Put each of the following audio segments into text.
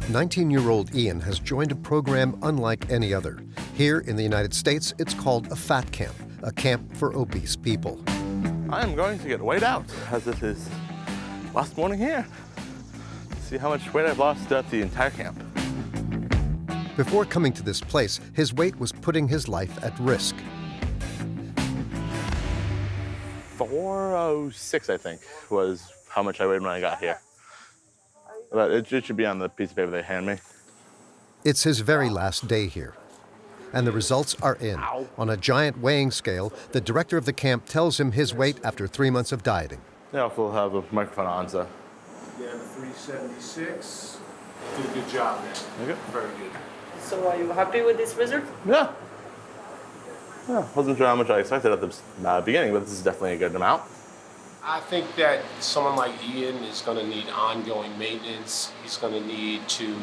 19-year-old Ian has joined a program unlike any other. Here in the United States, it's called a fat camp, a camp for obese people. I am going to get weighed out, as this is last morning here. See how much weight I've lost throughout the entire camp. Before coming to this place, his weight was putting his life at risk. 406, I think, was how much I weighed when I got here. But it should be on the piece of paper they hand me. It's his very last day here. And the results are in. On a giant weighing scale, the director of the camp tells him his weight after 3 months of dieting. Yeah, we'll have a microphone on, so. Yeah, 376. Did a good job, man. Okay. Very good. So are you happy with this result? Yeah. Yeah, wasn't sure how much I expected at the beginning, but this is definitely a good amount. I think that someone like Ian is going to need ongoing maintenance. He's going to need to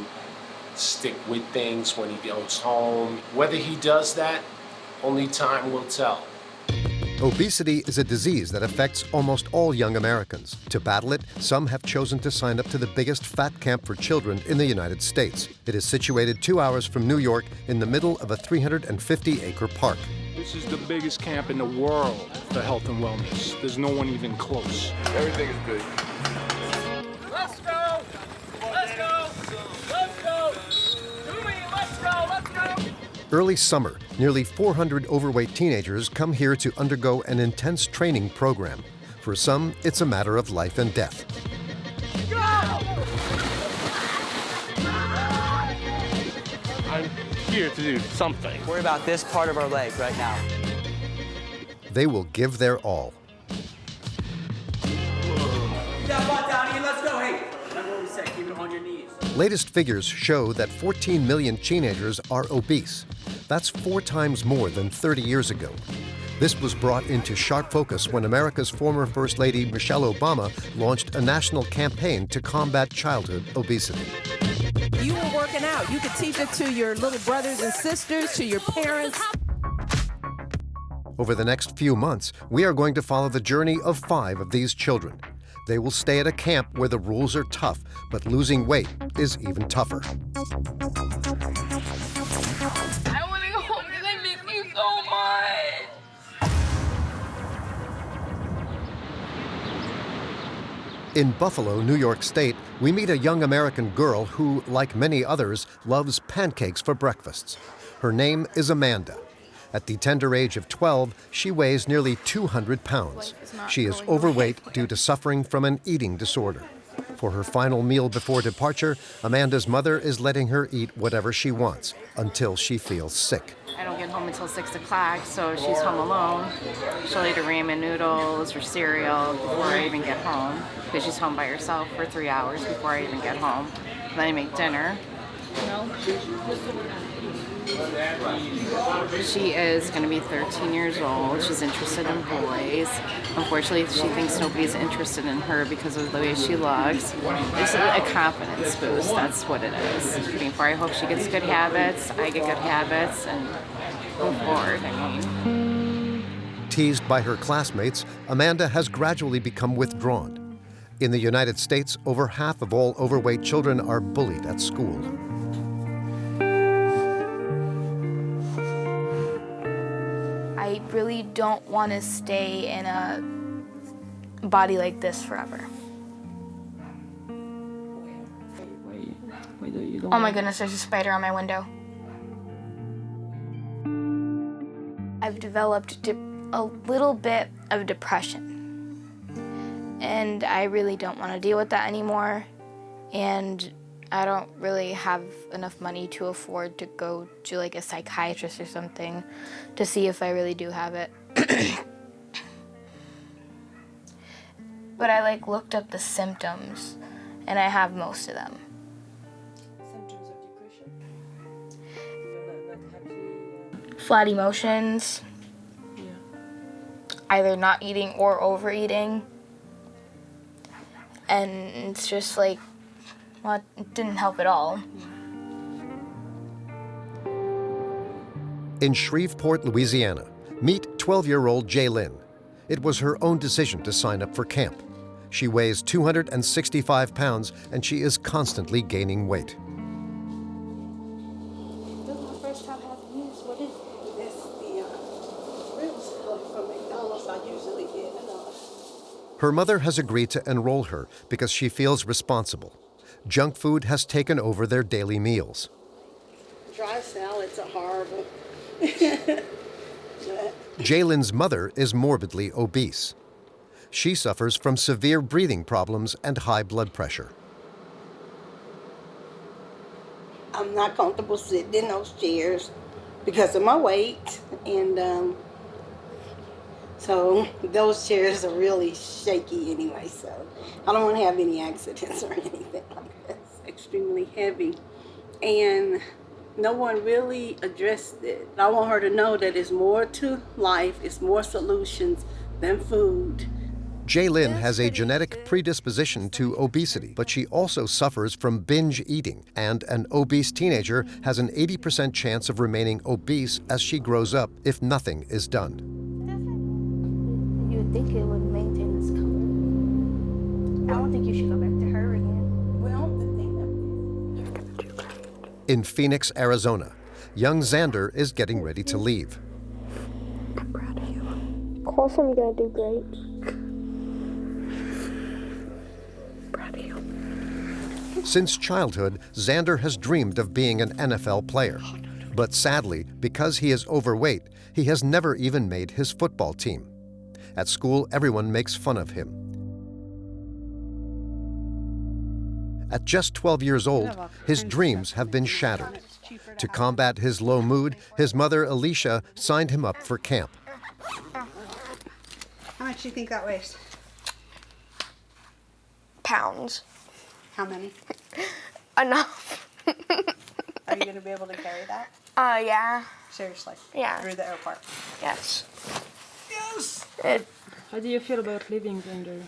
stick with things when he goes home. Whether he does that, only time will tell. Obesity is a disease that affects almost all young Americans. To battle it, some have chosen to sign up to the biggest fat camp for children in the United States. It is situated 2 hours from New York in the middle of a 350-acre park. This is the biggest camp in the world for health and wellness. There's no one even close. Everything is good. Let's go! Let's go! Let's go! Jimmy, let's go! Let's go! Early summer, nearly 400 overweight teenagers come here to undergo an intense training program. For some, it's a matter of life and death. I'm here to do something. Worry about this part of our leg right now. They will give their all. Keep that butt down, Ian. Let's go. Hey, remember what we said. Keep it on your knees. Latest figures show that 14 million teenagers are obese. That's 4 times more than 30 years ago. This was brought into sharp focus when America's former First Lady Michelle Obama launched a national campaign to combat childhood obesity. You were working out. You could teach it to your little brothers and sisters, to your parents. Over the next few months, we are going to follow the journey of 5 of these children. They will stay at a camp where the rules are tough, but losing weight is even tougher. I want to go home because I miss you so much. In Buffalo, New York State, we meet a young American girl who, like many others, loves pancakes for breakfasts. Her name is Amanda. At the tender age of 12, she weighs nearly 200 pounds. She is overweight due to suffering from an eating disorder. For her final meal before departure, Amanda's mother is letting her eat whatever she wants until she feels sick. I don't get home until 6 o'clock, so she's home alone. She'll eat her ramen noodles or cereal before I even get home, because she's home by herself for 3 hours before I even get home. And then I make dinner. She is going to be 13 years old. She's interested in boys. Unfortunately, she thinks nobody's interested in her because of the way she looks. It's a confidence boost. That's what it is. Before I hope she gets good habits, I get good habits, and move forward. I mean. Teased by her classmates, Amanda has gradually become withdrawn. In the United States, over half of all overweight children are bullied at school. I really don't want to stay in a body like this forever. Oh my goodness, there's a spider on my window. I've developed a little bit of depression, and I really don't want to deal with that anymore, and I don't really have enough money to afford to go to like a psychiatrist or something to see if I really do have it. But I looked up the symptoms, and I have most of them. Symptoms of depression? Flat emotions, either not eating or overeating, and it's just well, it didn't help at all. In Shreveport, Louisiana, meet 12-year-old Jaylyn. It was her own decision to sign up for camp. She weighs 265 pounds, and she is constantly gaining weight. Her mother has agreed to enroll her because she feels responsible. Junk food has taken over their daily meals. Dry salads are horrible. Jalen's mother is morbidly obese. She suffers from severe breathing problems and high blood pressure. I'm not comfortable sitting in those chairs because of my weight, and so those chairs are really shaky anyway, so I don't want to have any accidents or anything like that. It's extremely heavy, and no one really addressed it. I want her to know that it's more to life, it's more solutions than food. Jaylin has a genetic predisposition to obesity, but she also suffers from binge eating, and an obese teenager has an 80% chance of remaining obese as she grows up if nothing is done. You would think it would maintain this color. I don't think you should go back to her again. Well, the thing In Phoenix, Arizona, young Xander is getting ready to leave. I'm proud of you. Of course I'm gonna do great. Since childhood, Xander has dreamed of being an NFL player. But sadly, because he is overweight, he has never even made his football team. At school, everyone makes fun of him. At just 12 years old, his dreams have been shattered. To combat his low mood, his mother, Alicia, signed him up for camp. How much do you think that weighs? Pounds. How many? Enough. Are you going to be able to carry that? Yeah. Seriously? Yeah. Through the airport? Yes. Yes! How do you feel about leaving, Xander?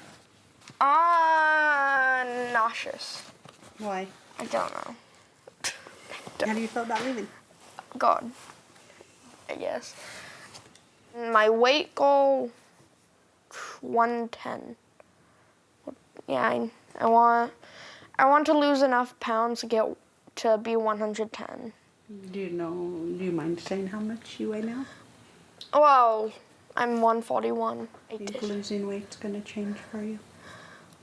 Nauseous. Why? I don't know. How do you feel about leaving? God, I guess. My weight goal, 110. Yeah, I want to lose enough pounds to get to be 110. Do you mind saying how much you weigh now? Well, I'm 141. Do you think losing weight's going to change for you?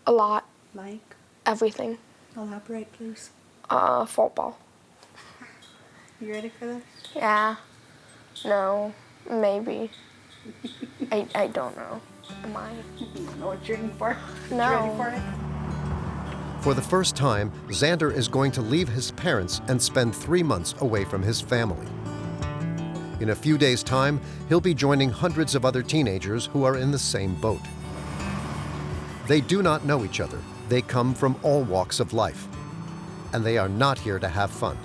A lot. Like? Everything. Elaborate, please. Football. You ready for this? Yeah. No. Maybe. I don't know. Am I? You know what you're in for? No. You ready for it? For the first time, Xander is going to leave his parents and spend 3 months away from his family. In a few days' time, he'll be joining hundreds of other teenagers who are in the same boat. They do not know each other. They come from all walks of life. And they are not here to have fun.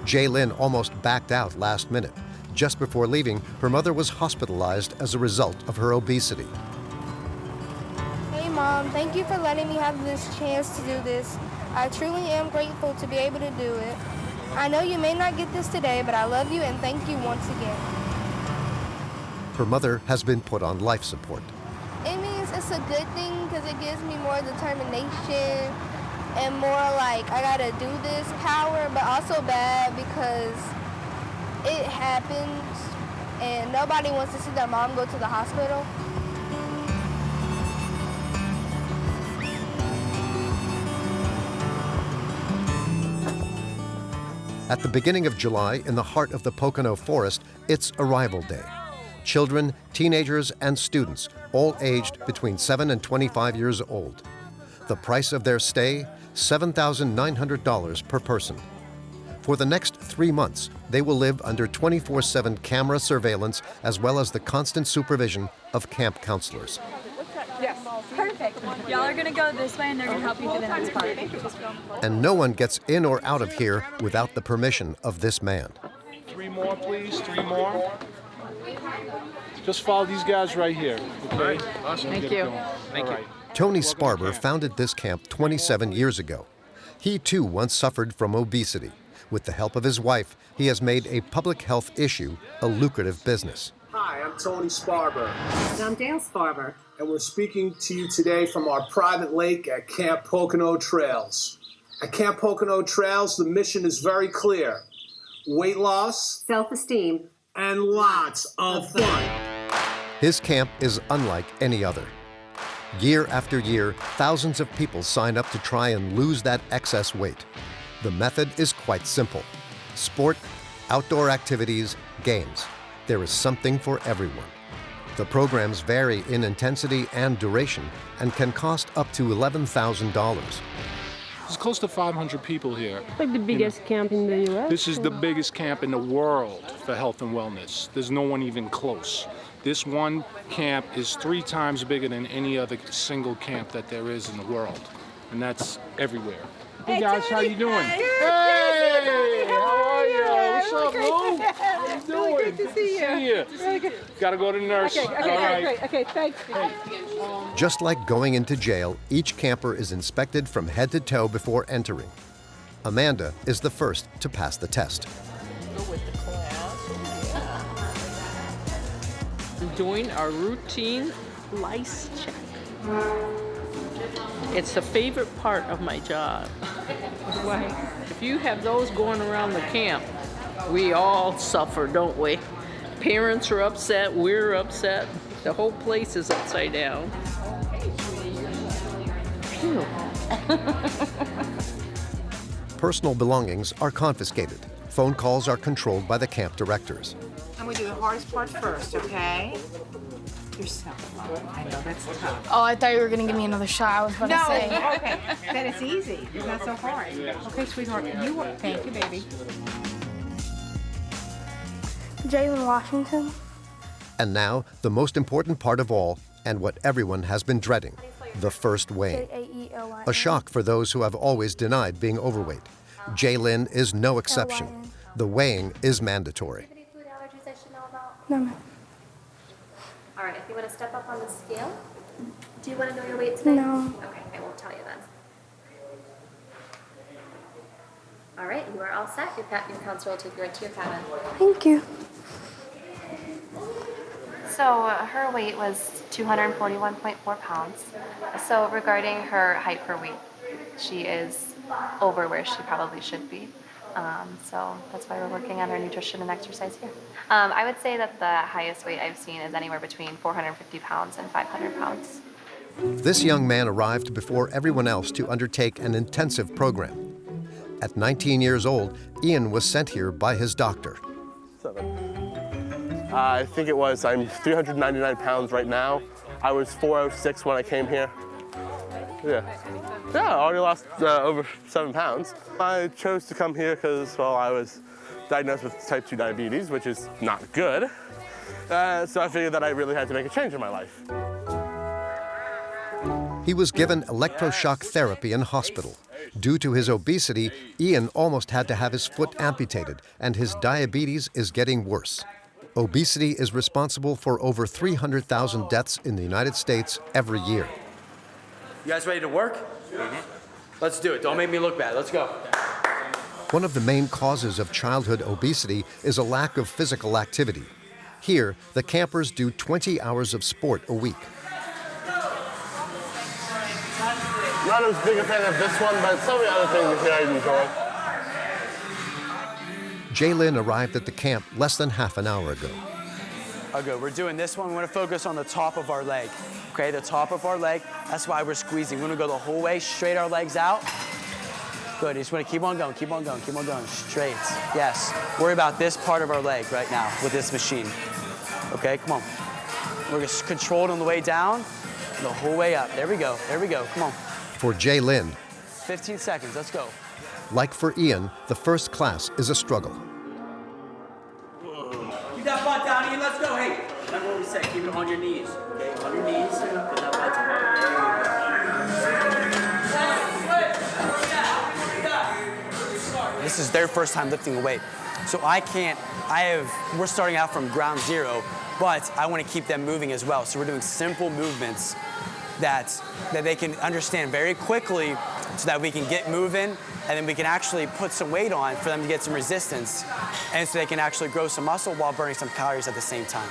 Jaylin almost backed out last minute. Just before leaving, her mother was hospitalized as a result of her obesity. Hey Mom, thank you for letting me have this chance to do this. I truly am grateful to be able to do it. I know you may not get this today, but I love you and thank you once again. Her mother has been put on life support. It means it's a good thing because it gives me more determination and more like I gotta do this power, but also bad because it happens and nobody wants to see their mom go to the hospital. At the beginning of July, in the heart of the Pocono forest, it's arrival day. Children, teenagers, and students, all aged between 7 and 25 years old. The price of their stay, $7,900 per person. For the next 3 months, they will live under 24/7 camera surveillance as well as the constant supervision of camp counselors. Yes. Perfect. Y'all are going to go this way and they're going to help you through the next part. And no one gets in or out of here without the permission of this man. 3 more, please. 3 more. Just follow these guys right here, okay? Awesome. Thank you. Thank you. Tony Sparber founded this camp 27 years ago. He too once suffered from obesity. With the help of his wife, he has made a public health issue a lucrative business. Hi, I'm Tony Sparber. And I'm Dale Sparber. And we're speaking to you today from our private lake at Camp Pocono Trails. At Camp Pocono Trails, the mission is very clear. Weight loss, self-esteem, and lots of fun. His camp is unlike any other. Year after year, thousands of people sign up to try and lose that excess weight. The method is quite simple. Sport, outdoor activities, games. There is something for everyone. The programs vary in intensity and duration and can cost up to $11,000. There's close to 500 people here. Like the biggest camp in the U.S.? This is the biggest camp in the world for health and wellness. There's no one even close. This one camp is 3 times bigger than any other single camp that there is in the world. And that's everywhere. Hey guys, how you doing? Hey, how are you? What's up, Lou? How you doing? Good to see you. Really good. Gotta go to the nurse. Okay, All right. great. Okay, thanks. Just like going into jail, each camper is inspected from head to toe before entering. Amanda is the first to pass the test. Doing our routine lice check. It's a favorite part of my job. Why? If you have those going around the camp, we all suffer, don't we? Parents are upset, we're upset, the whole place is upside down. Phew. Personal belongings are confiscated. Phone calls are controlled by the camp directors. I'm going to do the hardest part first, okay? You're so fun. I know, that's tough. Oh, I thought you were going to give me another shot. I was about to say. No, okay. Then it's easy. It's not so hard. Okay, sweetheart. Thank you, baby. Jalen Washington. And now, the most important part of all, and what everyone has been dreading, the first weighing. A shock for those who have always denied being overweight. Jaylyn is no exception. The weighing is mandatory. No. All right, if you want to step up on the scale, do you want to know your weight today? No. Okay, I won't tell you then. All right, you are all set. Your counselor will take you right to your cabin. Thank you. So her weight was 241.4 pounds. So regarding her height per weight, she is over where she probably should be. So that's why we're working on her nutrition and exercise here. I would say that the highest weight I've seen is anywhere between 450 pounds and 500 pounds. This young man arrived before everyone else to undertake an intensive program. At 19 years old, Ian was sent here by his doctor. I think I'm 399 pounds right now. I was 406 when I came here. Yeah, I already lost over 7 pounds. I chose to come here because, well, I was diagnosed with type 2 diabetes, which is not good. So I figured that I really had to make a change in my life. He was given electroshock therapy in hospital. Due to his obesity, Ian almost had to have his foot amputated, and his diabetes is getting worse. Obesity is responsible for over 300,000 deaths in the United States every year. You guys ready to work? Let's do it. Don't make me look bad. Let's go. One of the main causes of childhood obesity is a lack of physical activity. Here, the campers do 20 hours of sport a week. Not as big a fan of this one, but some of the other things here I enjoy. Jaylyn arrived at the camp less than half an hour ago. Okay, we're doing this one. We want to focus on the top of our leg. Okay, the top of our leg. That's why we're squeezing. We're going to go the whole way, straight our legs out. Good, you just want to keep on going, keep on going, keep on going. Straight, yes. Worry about this part of our leg right now with this machine. Okay, come on. We're just controlled on the way down, the whole way up. There we go, come on. For Jaylyn, 15 seconds, let's go. like for Ian, the first class is a struggle. Keep that butt down, Ian, let's go. Hey, remember what we said, keep it on your knees. Okay, on your knees, put that butt down. This is their first time lifting a weight. So we're starting out from ground zero, but I want to keep them moving as well. So we're doing simple movements that they can understand very quickly so that we can get moving and then we can actually put some weight on for them to get some resistance and so they can actually grow some muscle while burning some calories at the same time.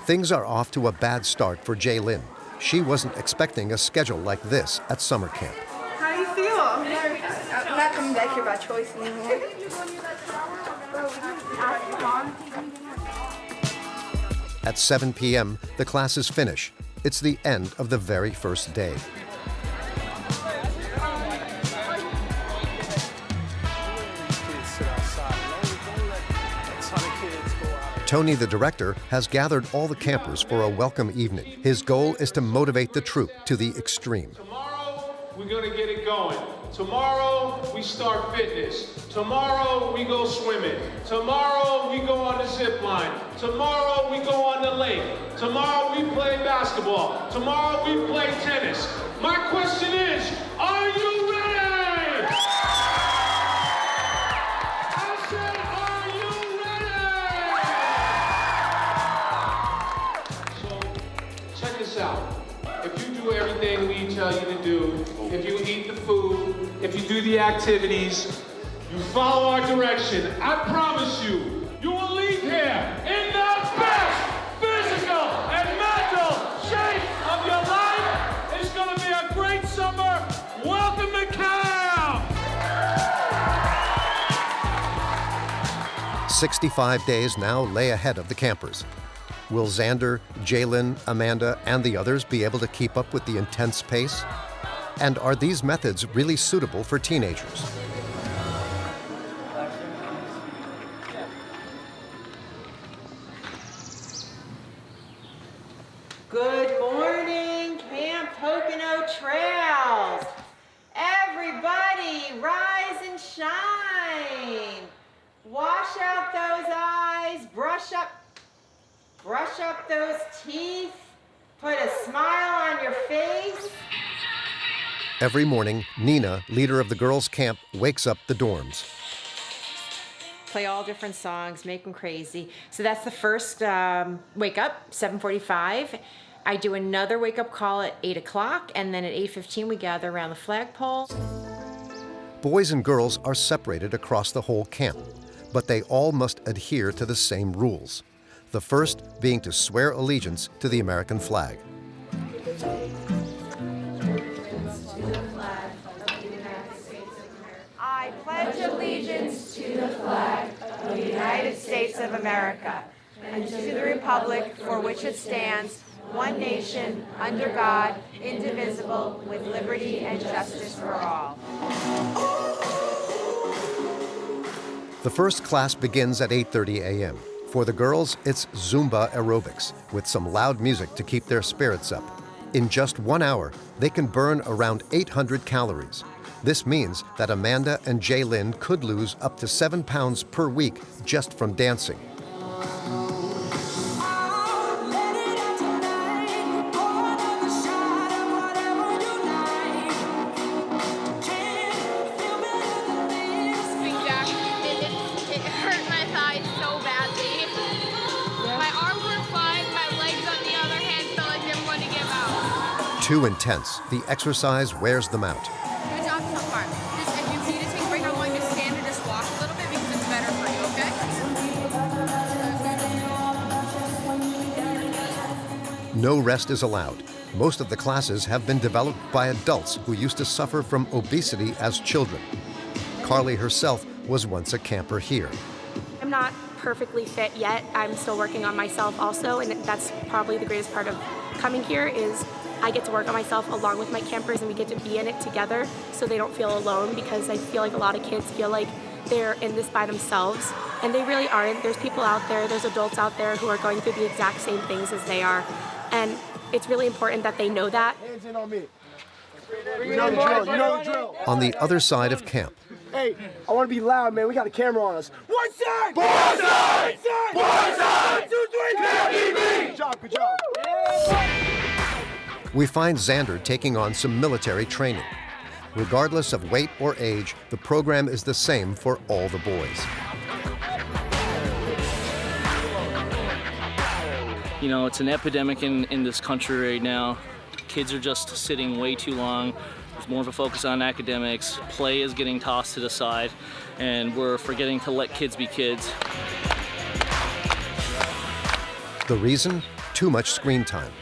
Things are off to a bad start for Jaylyn. She wasn't expecting a schedule like this at summer camp. How do you feel? I'm not coming back here by choice anymore. At 7 p.m., the classes finish. It's the end of the very first day. Tony, the director, has gathered all the campers for a welcome evening. His goal is to motivate the troop to the extreme. Tomorrow, we're gonna get it going. Tomorrow, we start fitness. Tomorrow, we go swimming. Tomorrow, we go on the zip line. Tomorrow, we go on the lake. Tomorrow, we play basketball. Tomorrow, we play tennis. My question is, are you ready? Out. If you do everything we tell you to do, if you eat the food, if you do the activities, you follow our direction, I promise you, you will leave here in the best physical and mental shape of your life. It's going to be a great summer. Welcome to camp! 65 days now lay ahead of the campers. Will Xander, Jalen, Amanda, and the others be able to keep up with the intense pace? And are these methods really suitable for teenagers? Good morning, Camp Pocono Trails. Everybody, rise and shine. Wash out those eyes, brush up those teeth, put a smile on your face. Every morning, Nina, leader of the girls' camp, wakes up the dorms. Play all different songs, make them crazy. So that's the first wake up, 7:45. I do another wake up call at 8 o'clock, and then at 8:15 we gather around the flagpole. Boys and girls are separated across the whole camp, but they all must adhere to the same rules. The first being to swear allegiance to the American flag. I pledge allegiance to the flag of the United States of America and to the republic for which it stands, one nation, under God, indivisible, with liberty and justice for all. The first class begins at 8:30 a.m. For the girls, it's Zumba aerobics with some loud music to keep their spirits up. In just 1 hour, they can burn around 800 calories. This means that Amanda and Jaylyn could lose up to 7 pounds per week just from dancing. Too intense, the exercise wears them out. Good job so far. If you need to take a break, I'm going to stand and just walk a little bit because it's better for you, okay? No rest is allowed. Most of the classes have been developed by adults who used to suffer from obesity as children. Carly herself was once a camper here. I'm not perfectly fit yet. I'm still working on myself also, and that's probably the greatest part of coming here is I get to work on myself along with my campers, and we get to be in it together so they don't feel alone, because I feel like a lot of kids feel like they're in this by themselves, and they really aren't. There's people out there, there's adults out there who are going through the exact same things as they are, and it's really important that they know that. Hands in on me. You know the drill, you know the drill. On the other side of camp. Hey, I want to be loud, man. We got a camera on us. One side! One side! One side! 1, 2, 3, Good job, good job. We find Xander taking on some military training. Regardless of weight or age, the program is the same for all the boys. You know, it's an epidemic in this country right now. Kids are just sitting way too long. There's more of a focus on academics. Play is getting tossed to the side, and we're forgetting to let kids be kids. The reason? Too much screen time.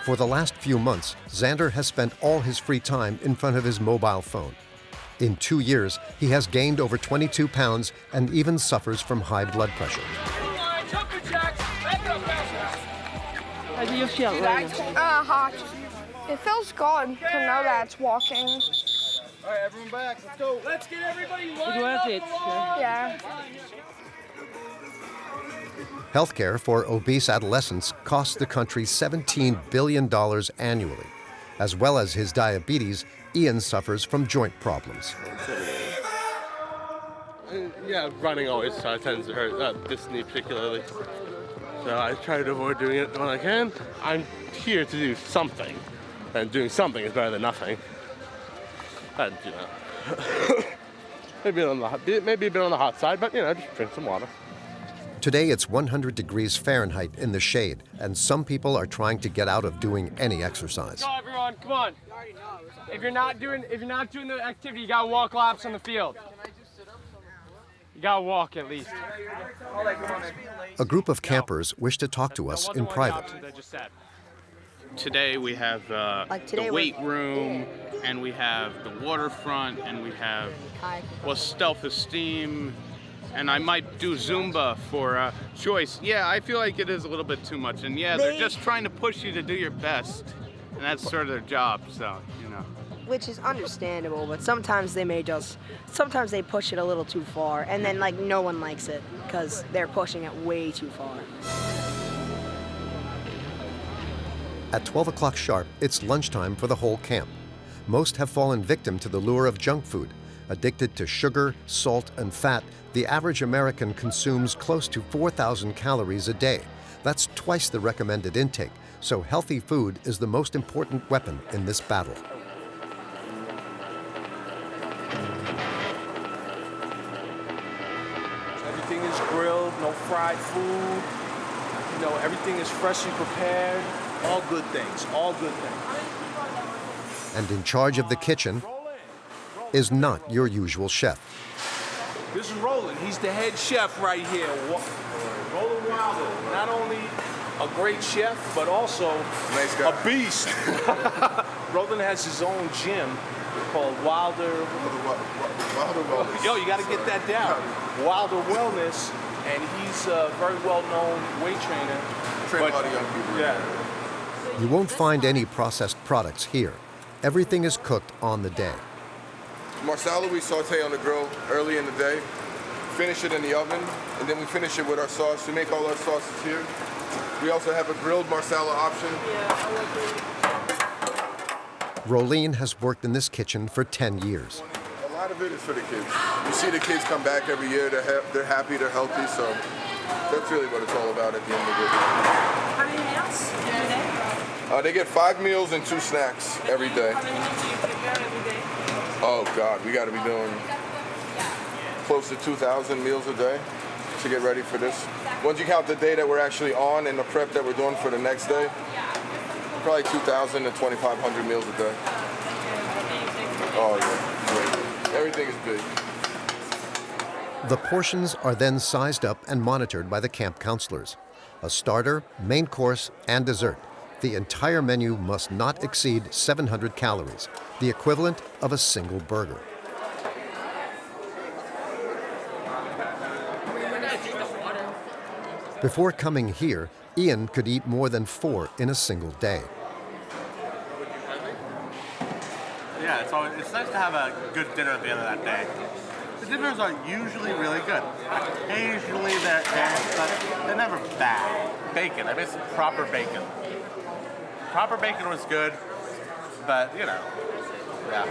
For the last few months, Xander has spent all his free time in front of his mobile phone. In 2 years, he has gained over 22 pounds and even suffers from high blood pressure. How do you feel right now? Hot. It feels good to know that it's walking. All right, everyone back. Let's go. Let's get everybody lined worth up. it. Yeah. Healthcare for obese adolescents costs the country $17 billion annually. As well as his diabetes, Ian suffers from joint problems. Yeah, running always tends to hurt, this knee particularly. So I try to avoid doing it when I can. I'm here to do something, and doing something is better than nothing. And, you know, maybe a bit on the hot side, but, you know, just drink some water. Today it's 100 degrees Fahrenheit in the shade, and some people are trying to get out of doing any exercise. Go, everyone, come on. If you're not doing the activity, you gotta walk laps on the field. You gotta walk at least. A group of campers wish to talk to us in private. Today we have the weight room, and we have the waterfront, and we have self-esteem, and I might do Zumba for Joyce. Yeah, I feel like it is a little bit too much, and yeah, they're just trying to push you to do your best, and that's sort of their job, so, you know. Which is understandable, but sometimes they push it a little too far, and then like no one likes it because they're pushing it way too far. At 12 o'clock sharp, it's lunchtime for the whole camp. Most have fallen victim to the lure of junk food. Addicted to sugar, salt, and fat, the average American consumes close to 4,000 calories a day. That's twice the recommended intake, so healthy food is the most important weapon in this battle. Everything is grilled, no fried food. You know, everything is freshly prepared. All good things, all good things. And in charge of the kitchen is not your usual chef. This is Roland. He's the head chef right here. Roland Wilder, not only a great chef, but also a beast. Roland has his own gym called Wilder Wellness. Yo, you got to get that down. Wilder Wellness, and he's a very well-known weight trainer. Train a lot of young people. Yeah. You won't find any processed products here. Everything is cooked on the day. Marsala we saute on the grill early in the day, finish it in the oven, and then we finish it with our sauce. We make all our sauces here. We also have a grilled Marsala option. Rolene has worked in this kitchen for 10 years. A lot of it is for the kids. You see the kids come back every year. They're happy, they're healthy, so that's really what it's all about at the end of it. How many meals every day? They get 5 meals and 2 snacks every day. How many meals do you prepare every day? Oh God, we got to be doing close to 2,000 meals a day to get ready for this. Once you count the day that we're actually on and the prep that we're doing for the next day, probably 2,000 to 2,500 meals a day. Oh yeah, everything is big. The portions are then sized up and monitored by the camp counselors. A starter, main course, and dessert. The entire menu must not exceed 700 calories, the equivalent of a single burger. Before coming here, Ian could eat more than 4 in a single day. Yeah, it's nice to have a good dinner at the end of that day. The dinners are usually really good. Occasionally they're never bad. Bacon, I miss proper bacon. Proper bacon was good, but you know, yeah.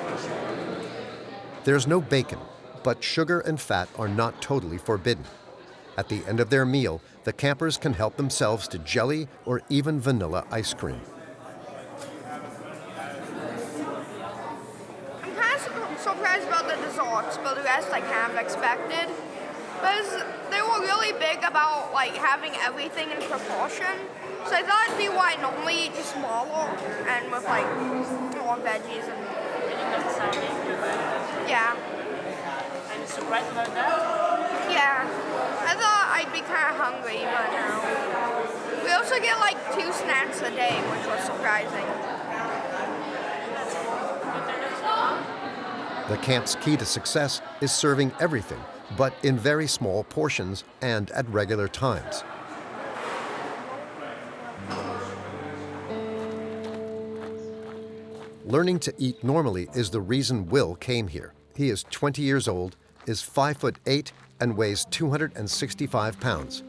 There's no bacon, but sugar and fat are not totally forbidden. At the end of their meal, the campers can help themselves to jelly or even vanilla ice cream. I'm kind of surprised about the desserts, but the rest I kind of expected. Because they were really big about like having everything in proportion. So I thought it'd be why I normally eat just smaller and with like more veggies and. Yeah. And surprised about that? Yeah. I thought I'd be kind of hungry, but no. We also get like 2 snacks a day, which was surprising. The camp's key to success is serving everything, but in very small portions and at regular times. Learning to eat normally is the reason Will came here. He is 20 years old, is 5'8", and weighs 265 pounds.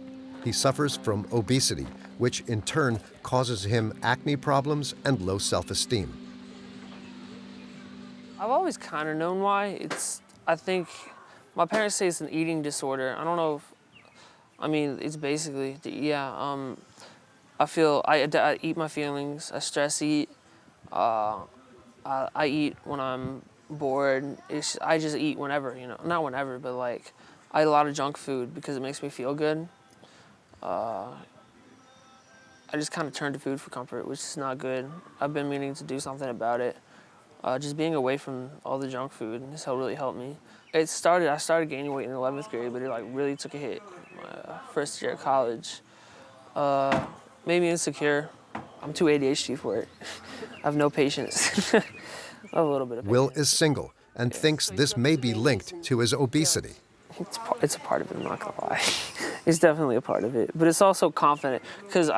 He suffers from obesity, which in turn causes him acne problems and low self-esteem. I've always kind of known why. I think my parents say it's an eating disorder. I don't know if, it's basically, I feel, I eat my feelings, I stress eat, I eat when I'm bored. I just eat whenever, not whenever, but like, I eat a lot of junk food because it makes me feel good. I just kind of turn to food for comfort, which is not good. I've been meaning to do something about it. Just being away from all the junk food has really helped me. I started gaining weight in 11th grade, but it like really took a hit my first year of college. Made me insecure. I'm too ADHD for it. I have no patience. I have a little bit of patience. Will is single and thinks this may be linked to his obesity. It's a part of it, I'm not gonna lie. It's definitely a part of it, but it's also confident, because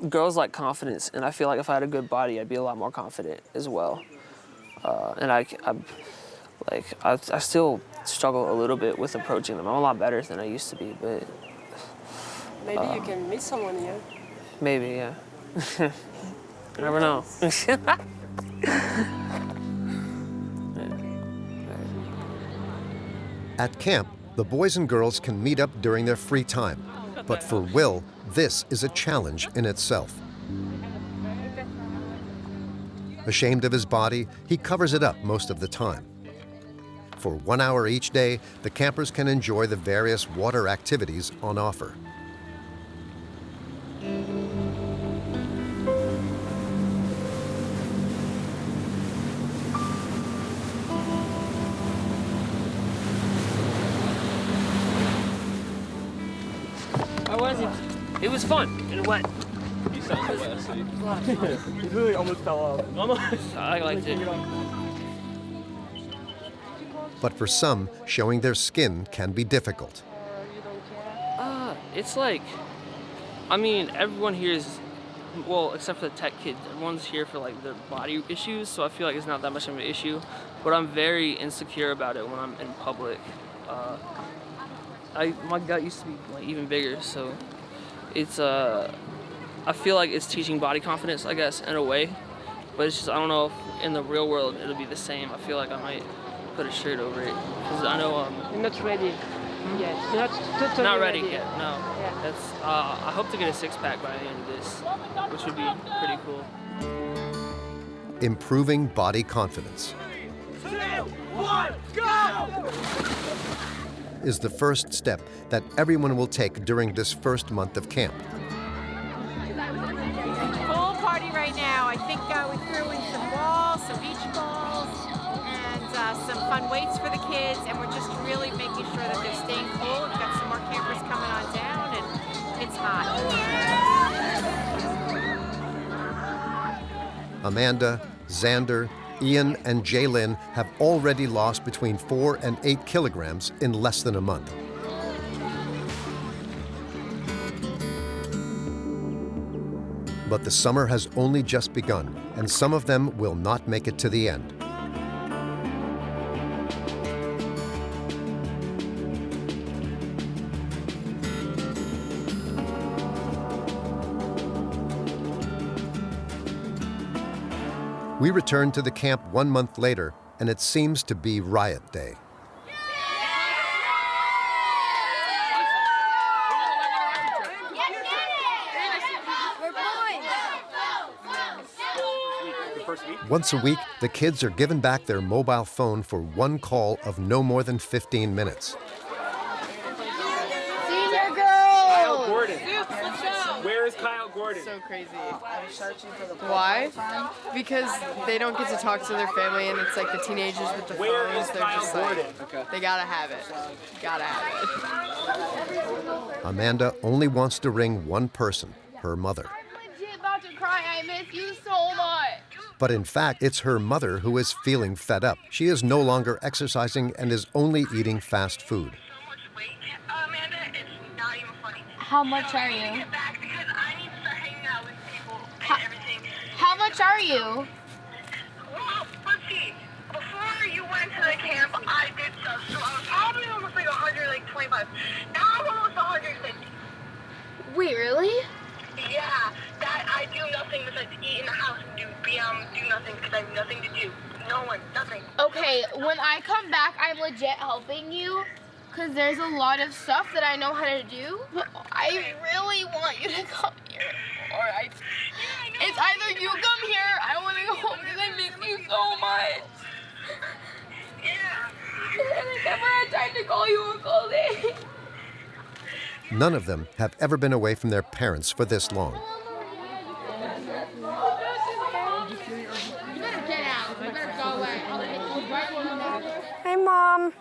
girls like confidence, and I feel like if I had a good body, I'd be a lot more confident as well. And I still struggle a little bit with approaching them. I'm a lot better than I used to be, but... Maybe you can meet someone here. Maybe, yeah. You never know. At camp, the boys and girls can meet up during their free time. But for Will, this is a challenge in itself. Ashamed of his body, he covers it up most of the time. For 1 hour each day, the campers can enjoy the various water activities on offer. How was it? It was fun and wet. You sound wet. He really almost fell off. Almost. I liked it. But for some, showing their skin can be difficult. It's like, everyone here is, well, except for the tech kids, everyone's here for like their body issues, so I feel like it's not that much of an issue. But I'm very insecure about it when I'm in public. My gut used to be like even bigger, so it's I feel like it's teaching body confidence, I guess, in a way. But it's just, I don't know if in the real world it'll be the same. I feel like I might put a shirt over it, because I know You're not ready yet. You're not totally not ready yet. No. Yeah. That's I hope to get a six-pack by the end of this, which would be pretty cool. Improving body confidence 2, 1, go! is the first step that everyone will take during this first month of camp. Full party right now. I think we threw in some balls, some beach balls, and some fun weights for the kids, and we're just really making sure that they're staying cool. We've got some more campers coming on down, and it's hot. Amanda, Xander, Ian, and Jaylyn have already lost between 4 and 8 kilograms in less than a month. But the summer has only just begun, and some of them will not make it to the end. We return to the camp 1 month later, and it seems to be riot day. Once a week, the kids are given back their mobile phone for one call of no more than 15 minutes. Senior girl! Kyle Gordon. Where is Kyle Gordon? So crazy. Why? Because they don't get to talk to their family, and it's like the teenagers with the phones. They're just like, they gotta have it. Gotta have it. Amanda only wants to ring one person, her mother. I'm legit about to cry. I miss you so much. But in fact, it's her mother who is feeling fed up. She is no longer exercising and is only eating fast food. How much are you? How much are you? beginning of camp, I did stuff, so I was probably almost like 125. Now I'm almost 150. Wait, really? Yeah, that I do nothing besides eat in the house and do nothing because I have nothing to do. No one, nothing. Okay, when I come back, I'm legit helping you, because there's a lot of stuff that I know how to do. I really want you to come here. It's either you come here, I want to go home because I miss you so much. And I never had time to call you Uncle all day. None of them have ever been away from their parents for this long. Hey, Mom.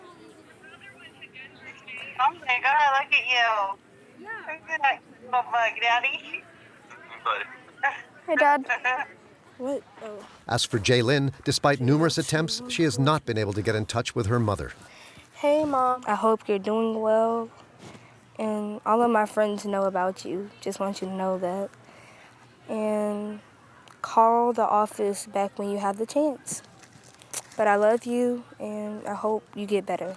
Oh my God, look at you. Look at that little bug, Daddy. Hey, Dad. What? Oh. As for Jaylyn, despite numerous attempts, she has not been able to get in touch with her mother. Hey, Mom. I hope you're doing well. And all of my friends know about you. Just want you to know that. And call the office back when you have the chance. But I love you, and I hope you get better.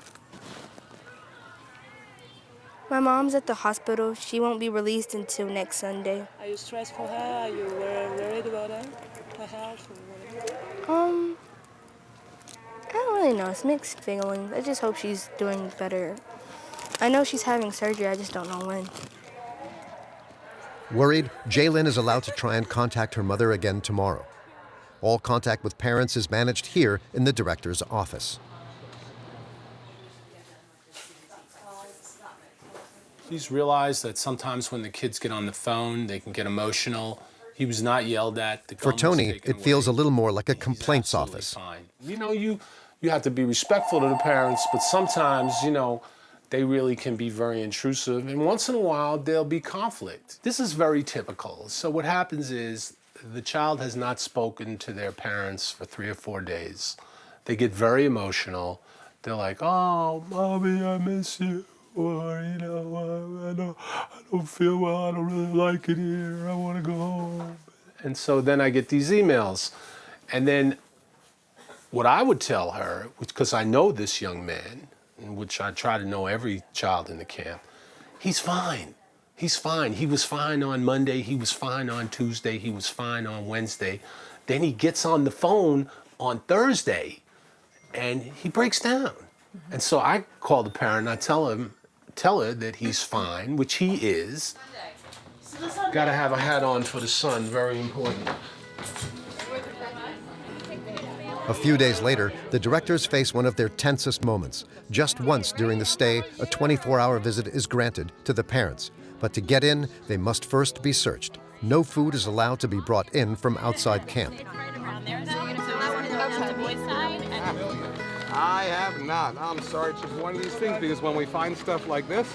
My mom's at the hospital. She won't be released until next Sunday. Are you stressed for her? Are you worried about her health? I don't really know. It's mixed feelings. I just hope she's doing better. I know she's having surgery. I just don't know when. Worried, Jaylyn is allowed to try and contact her mother again tomorrow. All contact with parents is managed here in the director's office. He's realized that sometimes when the kids get on the phone, they can get emotional. He was not yelled at. The For gun was Tony, taken it away. feels a little more like a complaints office. Fine. You know, you have to be respectful to the parents, but sometimes, you know, they really can be very intrusive. And once in a while, there'll be conflict. This is very typical. So what happens is the child has not spoken to their parents for 3 or 4 days. They get very emotional. They're like, oh, Mommy, I miss you. Or, you know, I don't feel well. I don't really like it here. I want to go home. And so then I get these emails. And then what I would tell her, because I know this young man, which I try to know every child in the camp, he's fine. He's fine. He was fine on Monday. He was fine on Tuesday. He was fine on Wednesday. Then he gets on the phone on Thursday and he breaks down. And so I call the parent and I tell her that he's fine, which he is. Got to have a hat on for the sun, very important. A few days later, the directors face one of their tensest moments. Just once during the stay, a 24-hour visit is granted to the parents. But to get in, they must first be searched. No food is allowed to be brought in from outside camp. I have not. I'm sorry, it's just one of these things because when we find stuff like this,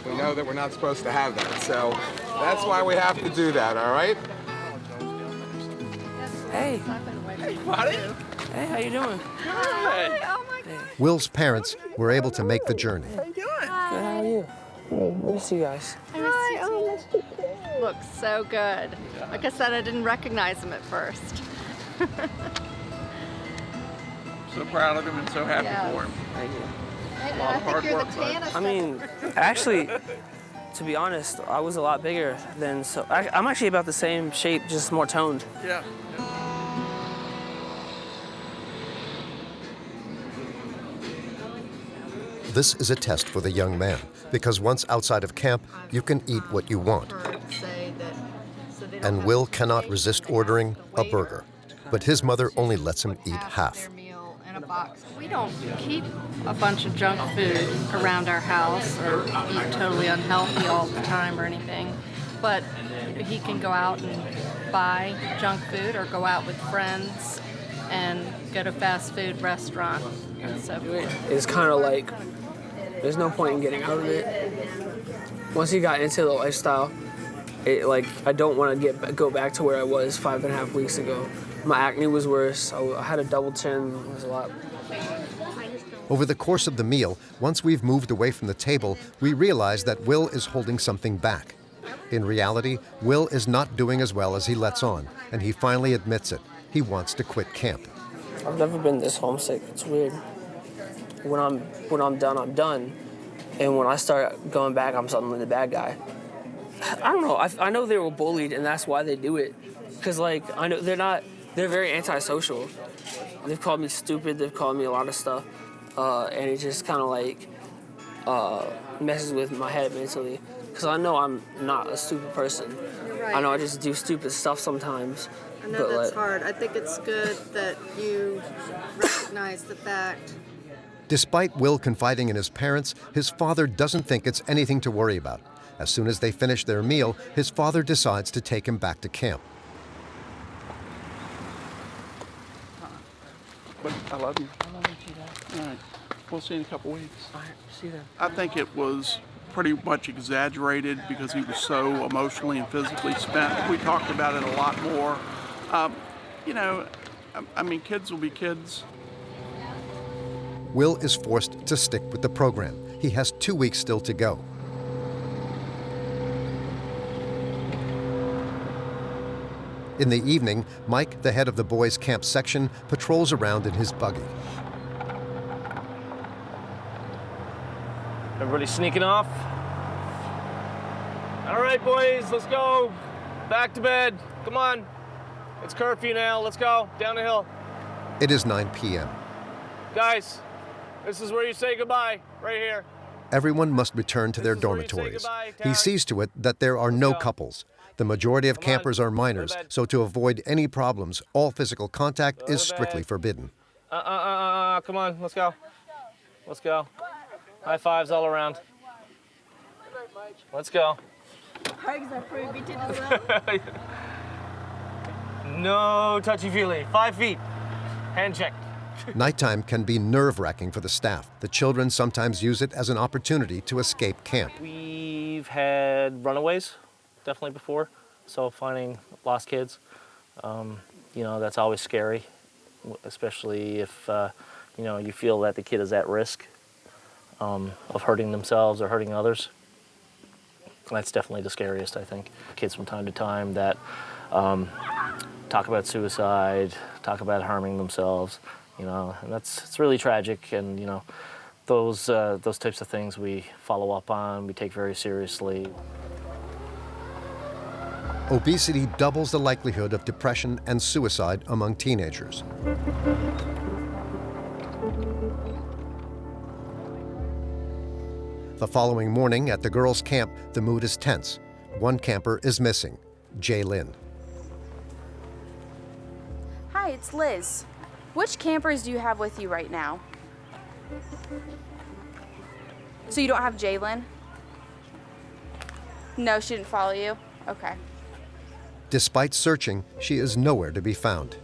we know that we're not supposed to have that. So that's why we have to do that, all right? Hey. Hey, buddy. Hey, how you doing? Hi. Oh my God. Will's parents were able to make the journey. How you doing? Good, how are you? Hey, miss you guys. Hi, oh, looks so good. Like I said, I didn't recognize him at first. So proud of him and so happy for him. Thank you. And A lot of hard work, bud. I mean, actually, to be honest, I was a lot bigger than, so I'm actually about the same shape, just more toned. Yeah. This is a test for the young man, because once outside of camp, you can eat what you want. And Will cannot resist ordering a burger, but his mother only lets him eat half. We don't keep a bunch of junk food around our house or eat totally unhealthy all the time or anything. But he can go out and buy junk food or go out with friends and go to fast food restaurants and so forth. It's kind of like, there's no point in getting out of it. Once he got into the lifestyle, I don't want to go back to where I was 5.5 weeks ago. My acne was worse. I had a double chin. It was a lot. Over the course of the meal, once we've moved away from the table, we realize that Will is holding something back. In reality, Will is not doing as well as he lets on, and he finally admits it. He wants to quit camp. I've never been this homesick. It's weird. when I'm done, I'm done. And when I start going back, I'm suddenly the bad guy. I don't know. I know they were bullied, and that's why they do it. Because, like, I know they're very antisocial. They've called me stupid. They've called me a lot of stuff. And it just kind of, like, messes with my head mentally. Because I know I'm not a stupid person. Right. I know I just do stupid stuff sometimes. I know that's hard. I think it's good that you recognize the fact. Despite Will confiding in his parents, his father doesn't think it's anything to worry about. As soon as they finish their meal, his father decides to take him back to camp. But I love you. I love you too, Dad. All right. We'll see you in a couple weeks. All right. See you then. I think it was pretty much exaggerated because he was so emotionally and physically spent. We talked about it a lot more. You know, I mean, kids will be kids. Will is forced to stick with the program. He has 2 weeks still to go. In the evening, Mike, the head of the boys' camp section, patrols around in his buggy. Everybody sneaking off? All right, boys, let's go. Back to bed. Come on. It's curfew now. Let's go. Down the hill. It is 9 p.m. Guys, this is where you say goodbye, right here. Everyone must return to their dormitories. He sees to it that there are no couples. The majority of campers are minors, so to avoid any problems, all physical contact is strictly forbidden. Come on, let's go. Let's go. High fives all around. Let's go. Hugs are prohibited as well. No touchy-feely. 5 feet. Hand check. Nighttime can be nerve-wracking for the staff. The children sometimes use it as an opportunity to escape camp. We've had runaways, definitely before, so finding lost kids, you know, that's always scary, especially if, you know, you feel that the kid is at risk of hurting themselves or hurting others. That's definitely the scariest, I think. Kids from time to time that talk about suicide, talk about harming themselves, you know, and it's really tragic. And you know, those types of things we follow up on, we take very seriously. Obesity doubles the likelihood of depression and suicide among teenagers. The following morning at the girls' camp, the mood is tense. One camper is missing, Jay Lynn. Hi, it's Liz. Which campers do you have with you right now? So you don't have Jalen? No, she didn't follow you? Okay. Despite searching, she is nowhere to be found.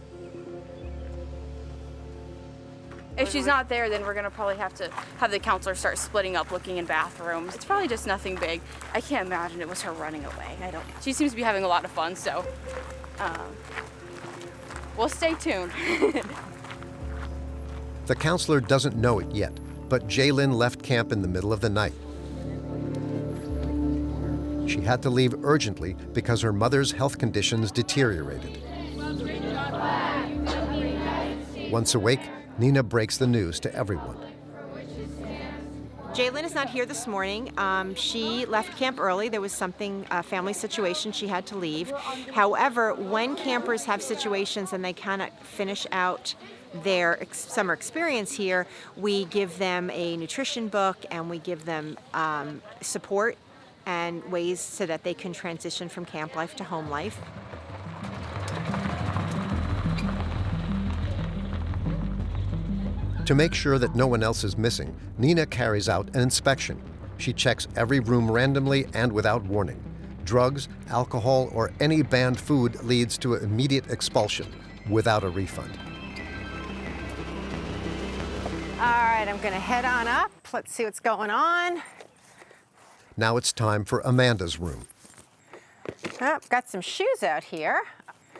If she's not there, then we're gonna probably have to have the counselor start splitting up, looking in bathrooms. It's probably just nothing big. I can't imagine it was her running away. She seems to be having a lot of fun, so we'll stay tuned. The counselor doesn't know it yet, but Jaylyn left camp in the middle of the night. She had to leave urgently because her mother's health conditions deteriorated. Once awake, Nina breaks the news to everyone. Jaylyn is not here this morning. She left camp early. There was something, a family situation, she had to leave. However, when campers have situations and they cannot finish out their summer experience here, we give them a nutrition book and we give them support and ways so that they can transition from camp life to home life. To make sure that no one else is missing, Nina carries out an inspection. She checks every room randomly and without warning. Drugs, alcohol, or any banned food leads to immediate expulsion without a refund. All right, I'm gonna head on up. Let's see what's going on. Now it's time for Amanda's room. Oh, got some shoes out here.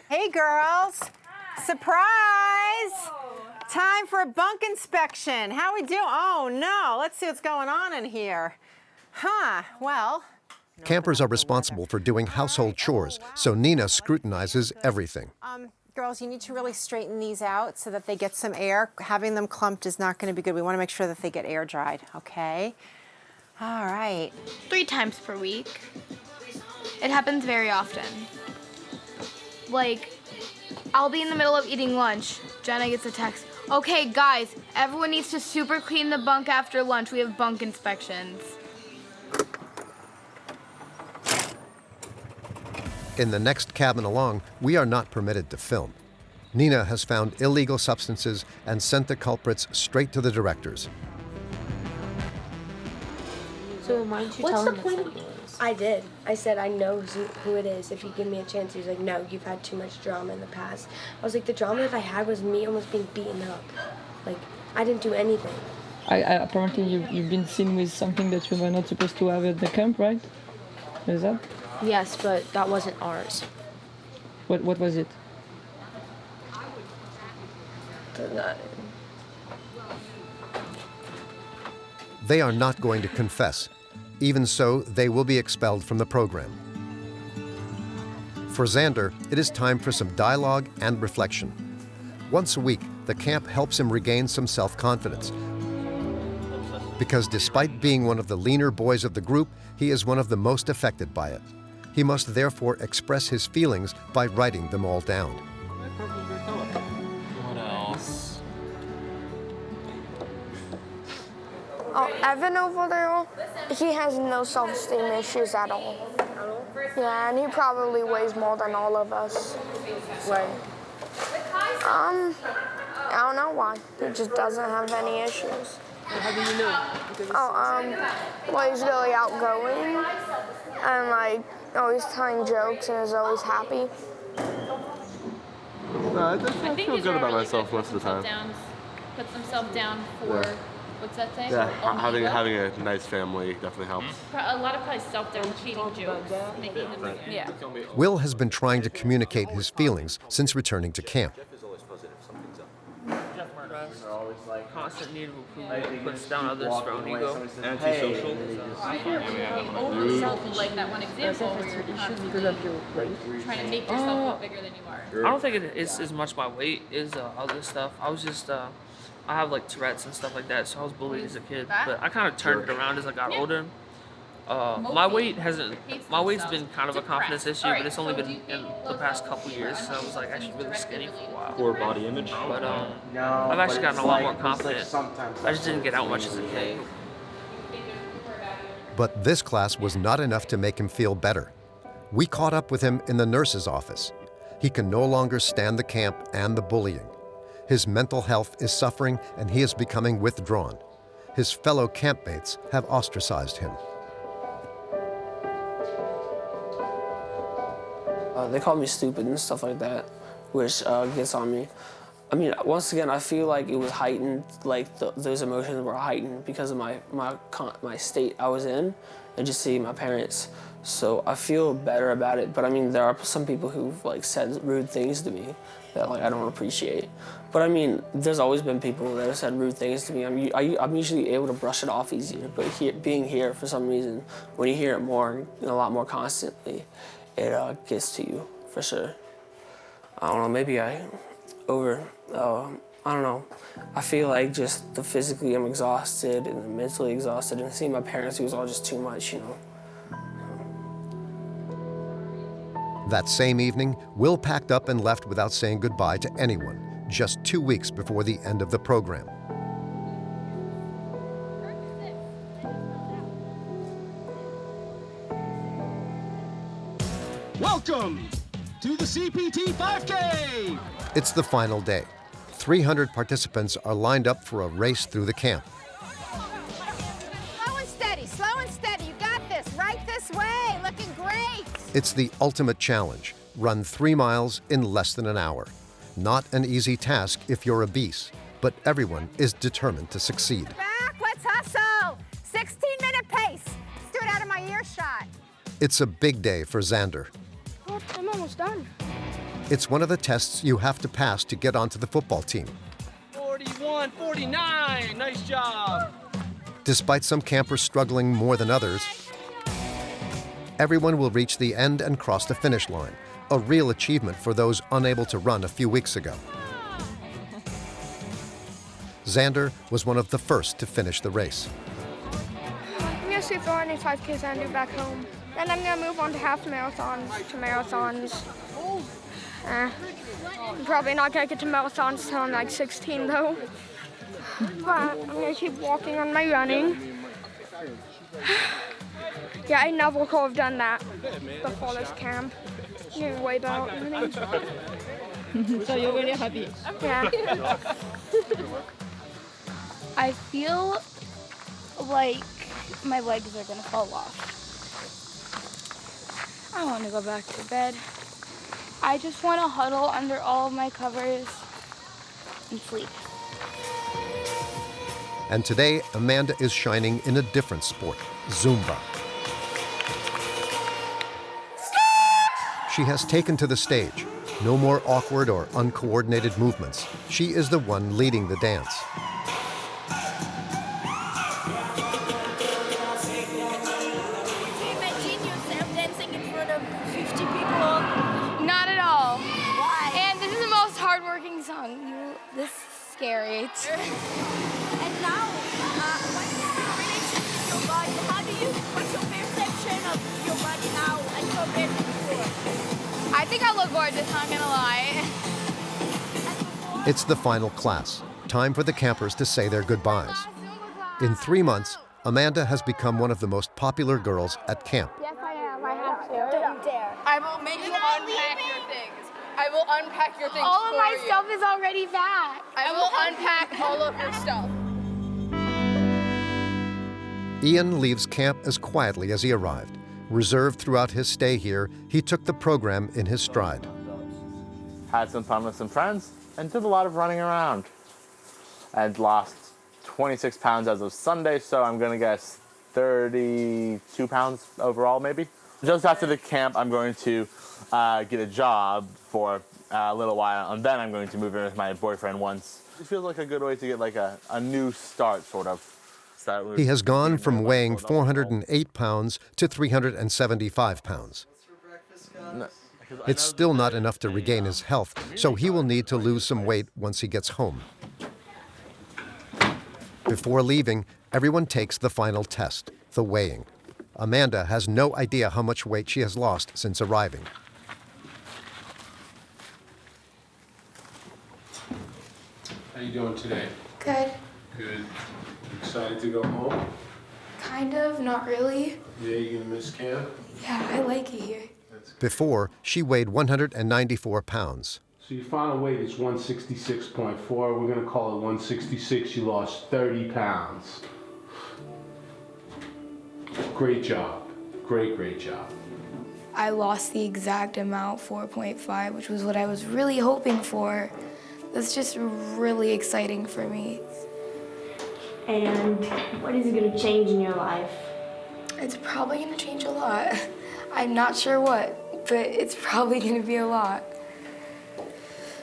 Hey girls, surprise! Time for a bunk inspection. How we doing? Oh no, let's see what's going on in here. Huh, well. Campers are responsible for doing household chores, so Nina scrutinizes everything. Girls, you need to really straighten these out so that they get some air. Having them clumped is not going to be good. We want to make sure that they get air dried, okay? All right. 3 times per week. It happens very often. Like, I'll be in the middle of eating lunch. Jenna gets a text. Okay, guys, everyone needs to super clean the bunk after lunch. We have bunk inspections. In the next cabin along, we are not permitted to film. Nina has found illegal substances and sent the culprits straight to the directors. So why didn't you tell him it's illegal? I did. I said, I know who it is. If you give me a chance. He's like, no, you've had too much drama in the past. I was like, the drama that I had was me almost being beaten up. Like, I didn't do anything. Apparently you've been seen with something that you were not supposed to have at the camp, right? Is that? Yes, but that wasn't ours. What was it? They are not going to confess. Even so, they will be expelled from the program. For Xander, it is time for some dialogue and reflection. Once a week, the camp helps him regain some self-confidence. Because despite being one of the leaner boys of the group, he is one of the most affected by it. He must therefore express his feelings by writing them all down. What else? Oh, Evan over there, he has no self-esteem issues at all. Yeah, and he probably weighs more than all of us. Why? I don't know why. He just doesn't have any issues. How do you know? Well, he's really outgoing and like always telling jokes and is always happy. I feel good about myself most of the time. Puts himself down for, what's that say? Yeah, having a nice family definitely helps. A lot of probably self-deprecating jokes, making them, yeah. Will has been trying to communicate his feelings since returning to camp. Constant need of approval puts down others for own ego. Antisocial. Overself, like that one example where you're trying to make yourself look bigger than you are. I don't think it's as much my weight as other stuff. I was just, I have like Tourette's and stuff like that, so I was bullied as a kid. But I kind of turned it around as I got older. My weight's been kind of a confidence issue, but it's only been in the past couple years. So I was like actually really skinny for a while. Poor body image. But I've actually gotten a lot more confident. I just didn't get out much as a kid. But this class was not enough to make him feel better. We caught up with him in the nurse's office. He can no longer stand the camp and the bullying. His mental health is suffering and he is becoming withdrawn. His fellow campmates have ostracized him. They call me stupid and stuff like that, which gets on me. I mean, once again, I feel like it was heightened, like those emotions were heightened because of my state I was in and just seeing my parents. So I feel better about it, but I mean, there are some people who've like said rude things to me that like I don't appreciate. But I mean, there's always been people that have said rude things to me. I'm usually able to brush it off easier, but being here for some reason, when you hear it more, a lot more constantly, it gets to you, for sure. I don't know, maybe I don't know. I feel like just physically I'm exhausted and mentally exhausted, and seeing my parents, it was all just too much, you know. That same evening, Will packed up and left without saying goodbye to anyone, just 2 weeks before the end of the program. Welcome to the CPT 5K! It's the final day. 300 participants are lined up for a race through the camp. Slow and steady, slow and steady. You got this. Right this way. Looking great. It's the ultimate challenge. Run 3 miles in less than an hour. Not an easy task if you're obese, but everyone is determined to succeed. Back, let's hustle. 16-minute pace. Let's do it out of my earshot. It's a big day for Xander. Oh, I'm almost done. It's one of the tests you have to pass to get onto the football team. 41-49, nice job. Despite some campers struggling more than others, everyone will reach the end and cross the finish line. a real achievement for those unable to run a few weeks ago. Xander was one of the first to finish the race. I'm going to see if there are any 5Ks I can do back home. Then I'm going to move on to half marathons, to marathons. I'm probably not going to get to marathons until I'm like 16 though. But I'm going to keep walking on my running. Yeah, I never could have done that before this camp. You're way better than me. So you're really happy? Yeah. I feel like my legs are gonna fall off. I want to go back to bed. I just want to huddle under all of my covers and sleep. And today, Amanda is shining in a different sport, Zumba. She has taken to the stage. No more awkward or uncoordinated movements. She is the one leading the dance. Not at all. Why? And this is the most hardworking song. This is scary. And now, what's your relationship with your body? What's your perception of your body now and compared to before? I think I look gorgeous, not gonna lie. It's the final class. Time for the campers to say their goodbyes. In 3 months, Amanda has become one of the most popular girls at camp. Yes, I am. I have to. Don't dare. I will make you unpack your things. I will unpack your things All of my for you. stuff is already back. I will unpack all of your stuff. Ian leaves camp as quietly as he arrived. Reserved throughout his stay here, he took the program in his stride. Had some fun with some friends and did a lot of running around. And lost 26 pounds as of Sunday, so I'm gonna guess 32 pounds overall maybe. Just after the camp, I'm going to get a job for a little while, and then I'm going to move in with my boyfriend once. It feels like a good way to get like a new start, sort of. He has gone from weighing 408 pounds to 375 pounds. It's still not enough to regain his health, so he will need to lose some weight once he gets home. Before leaving, everyone takes the final test, the weighing. Amanda has no idea how much weight she has lost since arriving. How you doing today? Good. Good. Excited to go home? Kind of, not really. Yeah, you gonna miss camp? Yeah, I like it here. Before, she weighed 194 pounds. So your final weight is 166.4. We're gonna call it 166. You lost 30 pounds. Great job. Great job. I lost the exact amount, 4.5, which was what I was really hoping for. That's just really exciting for me. And what is it going to change in your life? It's probably going to change a lot. I'm not sure what, but it's probably going to be a lot.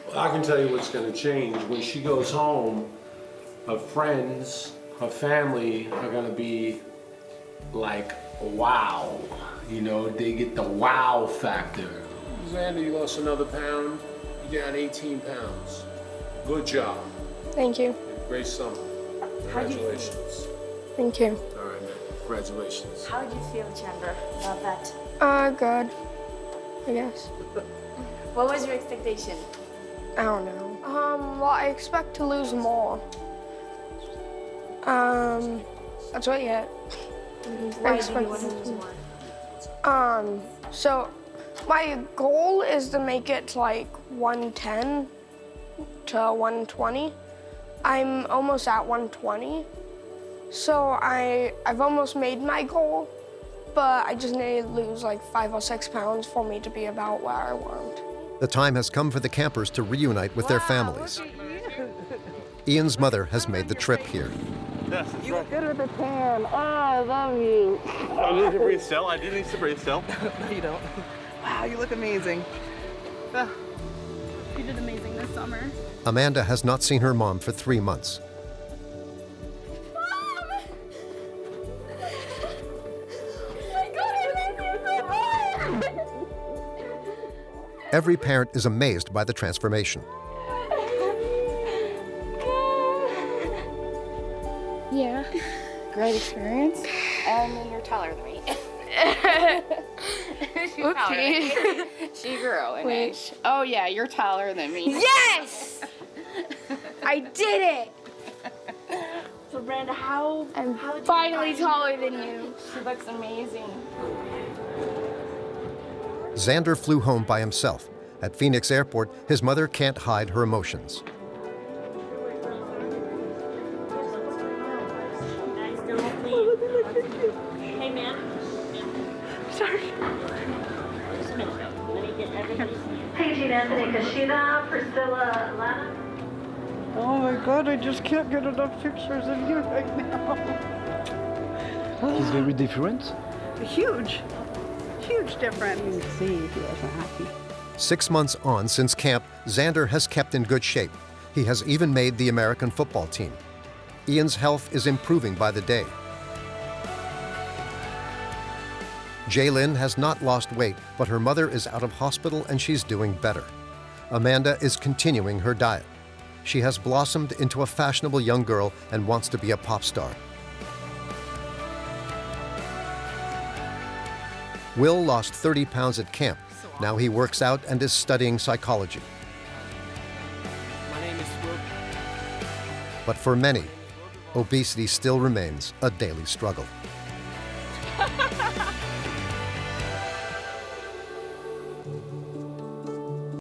Well, I can tell you what's going to change. When she goes home, her friends, her family are going to be like, wow. You know, they get the wow factor. Xander, you lost another pound. You're down 18 pounds. Good job. Thank you. Great summer. Congratulations. Thank you. All right, man. Congratulations. How did you feel, Chandler, about that? Good, I guess. What was your expectation? I don't know. Well, I expect to lose more. That's what I get. Why do you want to lose more? So my goal is to make it to like 110 to 120. I'm almost at 120. So I've almost made my goal, but I just need to lose like 5 or 6 pounds for me to be about where I want. The time has come for the campers to reunite with their families. Ian's mother has made the trip here. Yes, you look good with the tan. Oh, I love you. I need to breathe still. I do need to breathe still. No, you don't. Wow, you look amazing. You did amazing this summer. Amanda has not seen her mom for 3 months. Every parent is amazed by the transformation. Yeah. Great experience. And you're taller than me. She's taller than me. She grew an inch. Oh yeah, you're taller than me. Yes! I did it! So Brenda, I'm finally taller than you. She looks amazing. Xander flew home by himself. At Phoenix Airport, his mother can't hide her emotions. Hey, ma'am. Sorry. Just a minute. Let me get everybody's name. Paige Anthony Kashida, Priscilla Lana. Oh my God, I just can't get enough pictures of you right now. He's very different. Huge difference. You can see he wasn't happy. 6 months on since camp, Xander has kept in good shape. He has even made the American football team. Ian's health is improving by the day. Jaylyn has not lost weight, but her mother is out of hospital and she's doing better. Amanda is continuing her diet. She has blossomed into a fashionable young girl and wants to be a pop star. Will lost 30 pounds at camp. Now he works out and is studying psychology. My name is Will. But for many, obesity still remains a daily struggle.